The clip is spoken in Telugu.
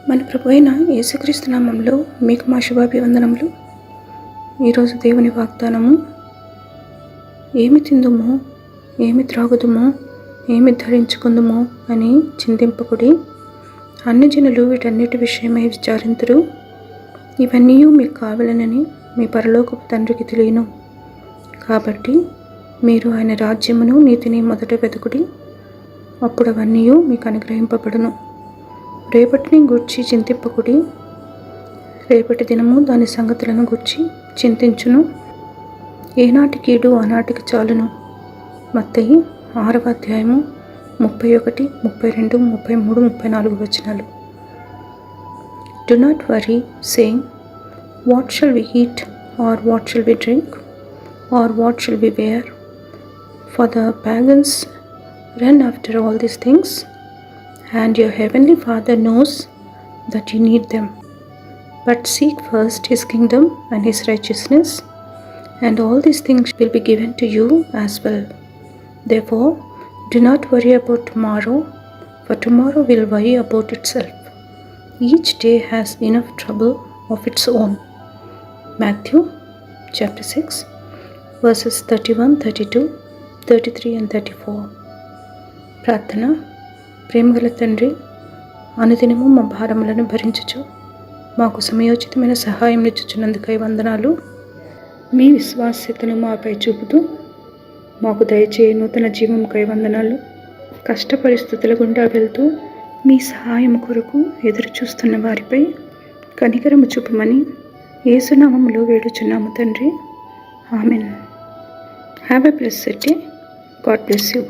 మన ప్రభు అయిన యేసుక్రీస్తు నామంలో మీకు మా శుభాభివందనములు. ఈరోజు దేవుని వాగ్దానము, ఏమి తిందుమో, ఏమి త్రాగుదుమో, ఏమి ధరించుకుందుమో అని చింతింపకుడి. అన్ని జనులు వీటన్నిటి విషయమై విచారింతురు. ఇవన్నీ మీకు కావాలనని మీ పరలోకపు తండ్రికి తెలియను. కాబట్టి మీరు ఆయన రాజ్యమును నీతిని మొదట వెతుకుడి, అప్పుడు అవన్నీ మీకు అనుగ్రహింపబడును. రేపటిని గూర్చి చింతింపకుడి, రేపటి దినము దాని సంగతులను గూర్చి చింతించును. ఏనాటి కీడు ఆనాటికి చాలును. మత్తయి 6వ అధ్యాయము 31, 32, 33, 34 వచనాలు. Do not worry, saying, What shall we eat, or what shall we drink, or what shall we wear? For the pagans run after all these things, and your heavenly Father knows that you need them. But seek first his kingdom and his righteousness, and all these things will be given to you as well. Therefore, do not worry about tomorrow, for tomorrow will worry about itself. Each day has enough trouble of its own. Matthew chapter 6, verses 31, 32, 33 and 34. ప్రార్థన. ప్రేమగల తండ్రి, అనుదినము మా భారములను భరించుచు మాకు సమయోచితమైన సహాయం ఇచ్చుచున్నందుకై వందనాలు. మీ విశ్వాస్యతను మాపై చూపుతూ మాకు దయచేయ నూతన జీవముకై వందనాలు. కష్ట పరిస్థితుల గుండా వెళ్తూ మీ సహాయం కొరకు ఎదురు చూస్తున్న వారిపై కనికరము చూపమని యేసునామములో వేడుచున్నాము తండ్రి. Amen. Have a blessed day. God bless you.